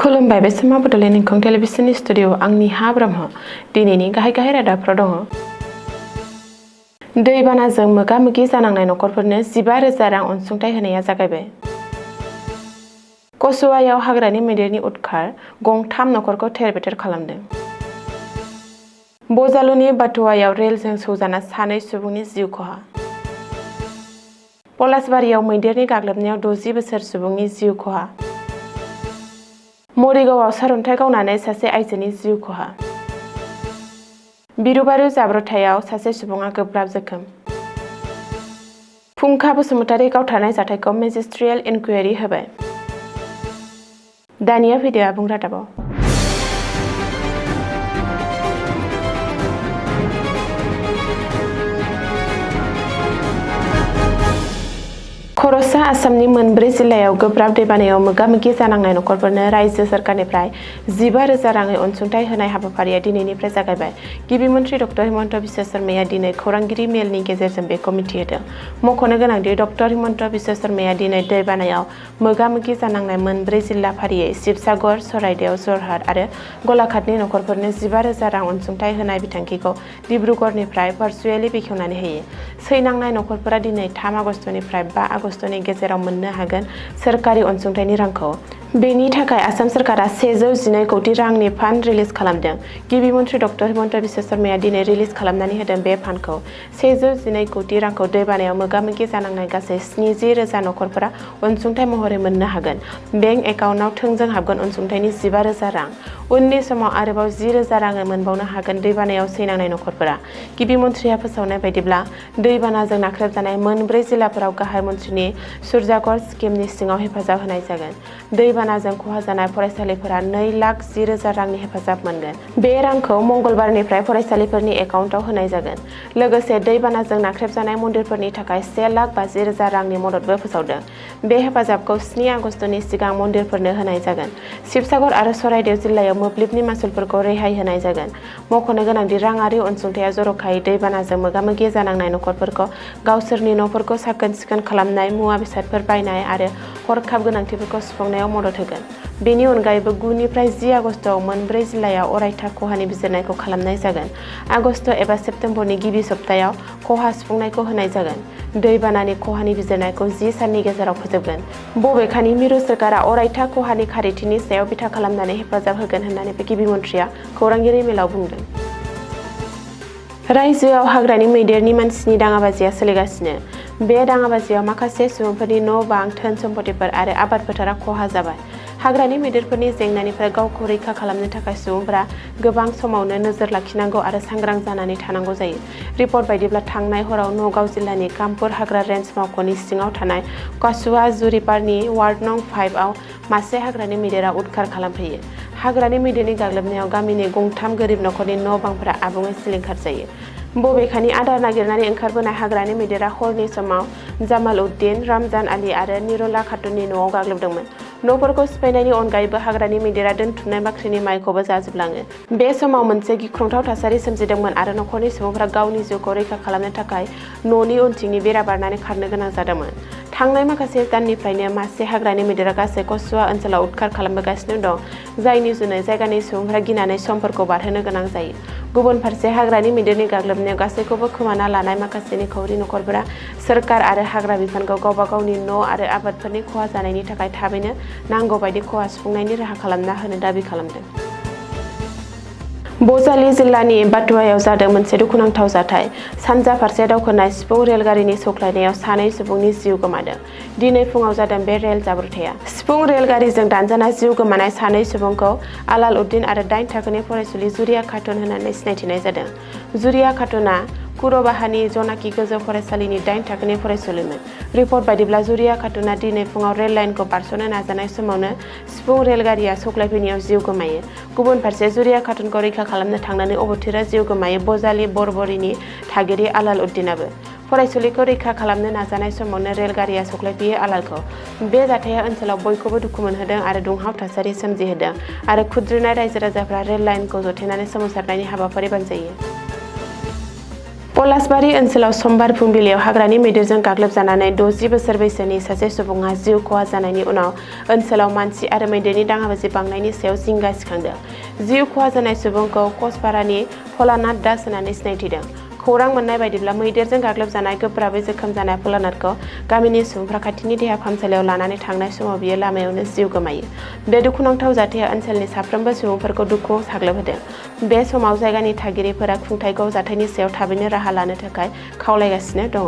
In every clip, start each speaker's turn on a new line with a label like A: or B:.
A: खुलुमबाय बे समाव बडलेण्ड एंखं टेलिभिजननि स्टुडिअ आंनि हा ब्रह्म दिनैनि गाहाय रादाबफोराव दङ। दैबानाजों मोगा-मोगि जानांनाय नखरफोरनो 15,000 रां अनसुंथाइ होनाया जागायबाय। कसुवायाव हाग्रानि मैदेरनि उदखार गंथाम नखरखौ थेर-बेथेर खालामदों। बजालुनि बाथुवायाव रेलजों सौजाना 2 सुबुंनि जिउ खहा। पलासबारियाव मैदेरनि गाग्लोबनायाव 60 बोसोर सुबुंनि जिउ खहा। मरिगावआव सारअन्थाइ गावनानै सासे आइजोनि जिउ खहा। बिरुबारु जाब्रबथायाव सासे सुबुङा गोब्राब जोखोम। फुंखा बसुमतारी गावथारनाय जाथायखौ मेजिस्ट्रियेल इनकुवेरि होबाय। दानिया फैदो आबुं रादाबाव। खर'सा आसामनि 4 जिल्लायाव गोब्राब दैबानायाव मोगा-मोगि जानांनाय नखरफोरनो रायजो सरकारनिफ्राय 15,000 राङै अनसुंथाइ होनाय हाबाफारिया दिनैनिफ्राय जागायबाय। गिबि मन्थ्रि ड हिमन्त बिश्व शर्माया दिनै खौरांगिरि मेलनि गेजेरजों बेखौ मिथिहोदों। मख'नो गोनांदि ड हिमन्त बिश्व शर्माया दिनै दैबानायाव मोगा-मोगि जानांनाय 4 जिल्ला फारियै शिबसागर, चराइदेव, जरहाट आरो गलाघाटनि नखरफोरनो 15,000 रां अनसुंथाइ होनाय बिथांखिखौ डिब्रुगड़निफ्राय भार्चुएलि बेखेवनानै होयो। सैनांनाय नखरफोरा दिनै 3 आगस्तनिफ्राय 5 आगस्तनि गेजेराव मोननो हागोन सोरखारि अनसुंथाइनि रांखौ। बेनि थाखाय आसाम सोरखारा 112 कौटि रांनि फान्ड रिलिज खालामदों। गिबि मन्थ्रि ड हिमन्त बिश्व शर्माया दिनै रिलिज खालामनानै होदों। बे फान्डखौ 112 कौटि रांखौ दैबानायाव मोगा-मोगि जानांनाय गासै 70,000 नखरफोरा अनसुंथाइ महरै मोननो हागोन। बेंक एकाउन्टआव थोंजों हाबगोन अनसुंथाइनि 15,000 रां। उननि समाव आरोबाव 10,000 राङै मोनबावनो हागोन दैबानायाव सैनांनाय नखरफोरा। गिबि मन्थ्रिया फोसावनाय बायदिब्ला दैबानाजों नाख्रेबजानाय 4 जिल्लाफोराव गाहाय मन्थ्रिनि सुरजागर स्किमनि सिङाव हेफाजाब होनाय जागोन। दैबानाजों खहा जानाय फरायसालिफोरा 2,10,000 रांनि हेफाजाब मोनगोन। बे रांखौ मंगलबारनिफ्राय फरायसालिफोरनि एकाउन्टआव होनाय जागोन। लोगोसे दैबानाजों नाख्रेबजानाय मन्दिरफोरनि थाखाय 1,50,000 रांनि मददबो फोसावदों। बे हेफाजाबखौ 7 आगस्तनि सिगां मन्दिरफोरनो होनाय जागोन। शिबसागर आरो चराइदेव जिल्लायाव मोब्लिबनि मासुलफोरखौ रेहाय होनाय जागोन। मख'नो गोनांदि राङारि अनसुंथाइया जर'खायै दैबानाजों मोगा-मोगि जानांनाय नखरफोरखौ गावसोरनि न'फोरखौ साखोन-सिखोन खालामनाय, मुवा बेसादफोर बायनाय आरो हरखाब गोनांथिफोरखौ सुफुंनायाव मदद होगोन। बेनि अनगायैबो 9 निफ्राय 10 आगस्तआव 4 जिल्लायाव अरायथा खहानि बिजिरनायखौ खालामनाय जागोन। आगस्त एबा सेप्तेम्बरनि गिबि सप्तायाव खहा सुफुंनायखौ होनाय जागोन। दैबानानि खहानि बिजिरनायखौ 10 साननि गेजेराव फोजोबगोन। बबेखानि मिरु सोरखारा अरायथा खहानि खारिथिनि सायाव बिथा खालामनानै हेफाजाब होगोन होननानै गिबि मन्थ्रिया खौरांगिरि मेलाव बुंदों। रायजोआव हाग्रानि मैदेरनि मानसिनि दाङाबाजिया सोलिगासिनो। बे दाङाबाजियाव माखासे सुबुंफोरनि न'-बां, धोन-सम्फथिफोर आरो आबाद फोथारा खहा जाबाय। हाग्रानि मैदेरफोरनि जेंनानिफ्राय गावखौ रैखा खालामनो थाखाय सुबुंफोरा गोबां समावनो नोजोर लाखिनांगौ आरो सांग्रां जानानै थानांगौ जायो। रिपर्ट बायदिब्ला थांनाय हराव नगाव जिल्लानि कामपुर हाग्रा रेन्ज मावख'नि सिङाव थानाय कसुवा जुरिपारनि वार्ड नं. 5 आव मासे हाग्रानि मैदेरा उदखार खालामफैयो। हाग्रानि मैदेरनि गाग्लोबनायाव गामिनि गंथाम गोरिब नखरनि न'-बांफोरा आबुङै सिलिंखार जायो। बबेखानि आदार नागिरनानै ओंखारबोनाय हाग्रानि मैदेरा हरनि समाव जामाल उद्दिन, रामजान आली आरो निरला खातुननि न'आव गाग्लोबदोंमोन। न'फोरखौ सिफायनायनि अनगायैबो हाग्रानि मैदेरा दोनथुमनाय बाख्रिनि माइखौबो जाजोबलाङो। बे समाव मोनसे गिख्रंथाव थासारि सोमजिदोंमोन आरो नखरनि सुबुंफोरा गावनि जिउखौ रैखा खालामनो थाखाय न'नि उनथिंनि बेरा बारनानै खारनो गोनां जादोंमोन। थांनाय माखासे दाननिफ्रायनो मासे हाग्रानि मैदेरा गासै कसुवा ओनसोलाव उदखार खालामबोगासिनो दं, जायनि जुनै जायगानि सुबुंफोरा गिनानै समफोरखौ बारहोनो गोनां जायो। गुबुन फारसे हाग्रानि मैदेरनि गाग्लोबनायाव गासैखौबो खोमाना लानाय माखासे निखावरि नखरफोरा सोरखार आरो हाग्रा बिफानखौ गावबा गावनि न' आरो आबादफोरनि खहा जानायनि थाखाय थाबैनो नांगौ बायदि खहा सुफुंनायनि राहा खालामना होनो दाबि खालामदों। बजालि जिल्लानि बाथुवायाव जादों मोनसे दुखुनांथाव जाथाय। सानजा फारसे दावखोनाय सिफुं रेलगारिनि सौख्लायनायाव 2 सुबुंनि जिउ गोमादों। दिनै फुङाव जादों बे रेल जाब्रबथाया। सिफुं रेलगारिजों दानजाना जिउ गोमानाय 2 सुबुंखौ आलाल उद्दिन आरो 8 थाखोनि फरायसुलि जुरिया खातुन होननानै सिनायथिनाय जादों। जुरिया खातुनआ कुरबाहानि जनाकी गोजौ फरायसालिनि 8 थाखोनि फरायसुलिमोन। रिपर्ट बायदिब्ला जुरिया खातुनआ दिनै फुङाव रेल लाइनखौ बारस'नो नाजानाय समावनो सिफुं रेलगारिया सौख्लायफैनायाव जिउ गोमायो। गुबुन फारसे जुरिया खातुनखौ रैखा खालामनो थांनानै अबथिरा जिउ गोमायो बजालि बरबरीनि थागिरि आलाल उद्दिनाबो। फरायसुलिखौ रैखा खालामनो नाजानाय समावनो रेलगारिया सौख्लायफैयो आलालखौ। बे जाथाया ओनसोलाव बयखौबो दुखु मोनहोदों आरो दुंहाव थासारि सोमजिहोदों आरो खुद्रिनाय रायजो राजाफ्रा रेल लाइनखौ जथेनानै सोमावसारनायनि हाबाफारि बानजायो। पलासबारि ओनसोलाव समबार फुंबिलियाव हाग्रानि मैदेरजों गाग्लोबजानानै 60 बोसोर बैसोनि सासे सुबुङा जिउ खहा जानायनि उनाव ओनसोलाव मानसि आरो मैदेरनि दाङाबाजि बांनायनि सायाव जिंगा सिखांदों। जिउ खहा जानाय सुबुंखौ कचपारानि भलानाथ दास होननानै सिनायथिदों। खौरां मोननाय बायदिब्ला मैदेरजों गाग्लोबजानाय गोब्राबै जोखोम जानाय भलानाथखौ गामिनि सुबुंफ्रा खाथिनि देहा फाहामसालियाव लानानै थांनाय समाव बियो लामायावनो जिउ गोमायो। बे दुखुनांथाव जाथाया ओनसोलनि साफ्रोमबो सुबुंफोरखौ दुखुआव साग्लोबहोदों। बे समाव जायगानि थागिरिफोरा खुंथायखौ जाथायनि सायाव थाबैनो राहा लानो थाखाय खावलायगासिनो दङ।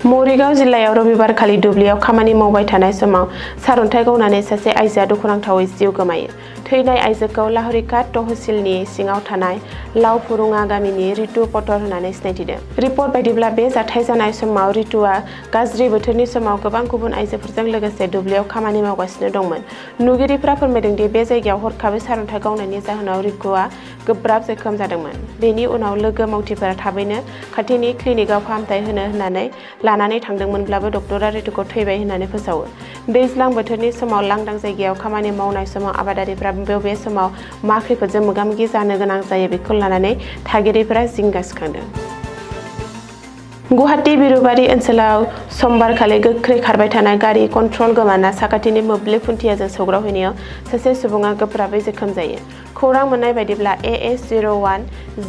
A: मरिगाव जिल्लायाव रबिबारखालि दुब्लियाव खामानि मावबाय थानाय समाव सारअन्थाइ गावनानै सासे आइजोआ दुखुनांथावै जिउ गोमायो। थैनाय आइजोखौ लाहुरिघाट तहसिलनि सिङाव थानाय लावफुरुङा गामिनि रितु पटर होननानै सिनायथिदों। रिपर्ट बायदिब्ला बे जाथाय जानाय समाव रितुआ गाज्रि बोथोरनि समाव गोबां गुबुन आइजोफोरजों लोगोसे दुब्लियाव खामानि मावगासिनो दंमोन। नुगिरिफ्रा फोरमायदों दि बे जायगायाव हरखाबै सारअन्थाइ गावनायनि जाहोनाव रितुआ गोब्राब जोखोम जादोंमोन। बेनि उनाव लोगो मावथिफोरा थाबैनो खाथिनि क्लिनिकआव फाहामथाय होनो होननानै लानानै थांदोंमोनब्लाबो डक्टरा रितुखौ थैबाय होननानै फोसावो। दैज्लां बोथोरनि समाव लांदां जायगायाव खामानि मावनाय समाव आबादारिफ्रा बबे समाव मा खैफोदजों मोगा-मोगि जानो गोनां जायो बेखौ लानानै थागिरिफोरा जिंगा सिखांदों। गुवाहाटी बिरुबारी ओनसोलाव समबारखालि गोख्रै खारबाय थानाय गारि कन्ट्रल गोमाना साखाथिनि मोब्लिब खुन्थियाजों सौग्रावहैनायाव सासे सुबुङा गोब्राबै जोखोम जायो। खौरां मोननाय बायदिब्ला AS01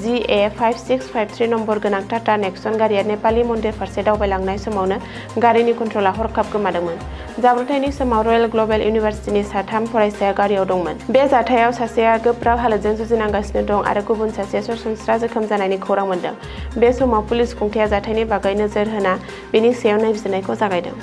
A: GA5653 नम्बर गोनां टाटा नेक्सन गारिया नेपाली मन्दिर फारसे दावबायलांनाय समावनो गारिनि कन्ट्रलआ हरखाब गोमादोंमोन। जाब्रबथायनि समाव रयेल ग्लबेल इउनिभार्सिटिनि साथाम फरायसाया गारियाव दंमोन। बे जाथायाव सासेया गोब्राब हालोदजों जुजिनांगासिनो दं आरो गुबुन सासेया सरासनस्रा जोखोम जानायनि खौरां मोन्दों। बे समाव पुलिस खुंथाया जाथायनि बागै नोजोर होना बेनि सायाव नायबिजिरनायखौ जागायदों।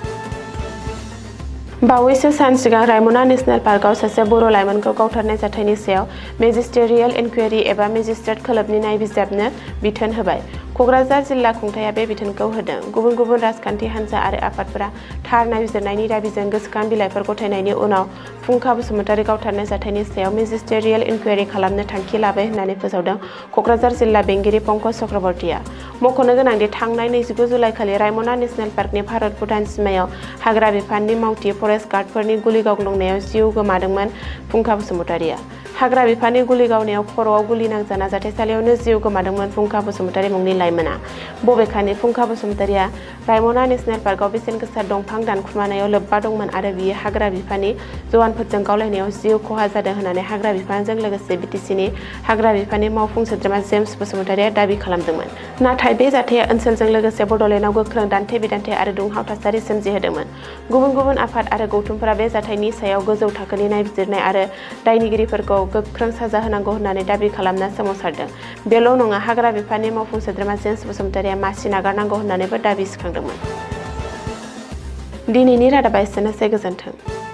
A: बावैसो सान सिगां रायमना नेशनेल पार्कआव सासे बर' लाइमोनखौ गावथारनाय जाथायनि सायाव मेजिस्टेरियेल इनकुवेरि एबा मेजिस्ट्रेट खोलोबनि नायबिजिरनो बिथोन होबाय। क'क्राझार जिल्ला खुंथाया बे बिथोनखौ होदों। गुबुन गुबुन राजखान्थि हान्जा आरो आफादफोरा थार नायबिजिरनायनि दाबिजों गोसोखां बिलाइफोर गथायनायनि उनाव फुंखा बसुमतारी गावथारनाय जाथायनि सायाव मेजिस्टेरियेल इनकुवेरि खालामनो थांखि लाबाय होननानै फोसावदों क'क्राझार जिल्ला बेंगिरि पंकज चक्रबर्तीया। मख'नो गोनांदि थांनाय 29 जुलाइखालि रायमना नेशनेल पार्कनि भारत भुटान सिमायाव हाग्रा बिफाननि मावथि फरेस्ट गार्डफोरनि गुलि गावग्लुंनायाव जिउ गोमादोंमोन फुंखा बसुमतारीया। हाग्रा बिफाननि गुलि गावनायाव खर'आव गुलि नांजाना जाथायसालियावनो जिउ गोमादोंमोन फुंखा बसुमतारी मुंनि लाइमोना। बबेखानि फुंखा बसुमतारीया रायमना नेशनेल पार्कआव बेसेन गोसा दंफां दानखुमानायाव लोब्बा दंमोन आरो बियो हाग्रा बिफाननि जवानफोरजों गावलायनायाव जिउ खहा जादों होननानै हाग्रा बिफानजों लोगोसे बिटिसिनि हाग्रा बिफाननि मावफुं सोद्रोमा जेम्स बसुमतारीया दाबि खालामदोंमोन। नाथाय बे जाथाया ओनसोलजों लोगोसे बड'लेण्डआव गोख्रों दान्थे-बिदान्थे आरो दुंहाव थासारि सोमजिहोदोंमोन। गुबुन गुबुन आफाद आरो गौथुमफोरा बे जाथायनि सायाव गोजौ थाखोनि नायबिजिरनाय आरो दायनिगिरिफोरखौ गोख्रों साजा होनांगौ होननानै दाबि खालामना सोमावसारदों। बेल' नङा, हाग्रा बिफाननि मावफुं सोद्रोमा जेम्स बसुमतारीया मासि नागारनांगौ होननानैबो दाबि सिखांदोंमोन। दिनैनि रादाबा एसेनोसै, गोजोन्थों।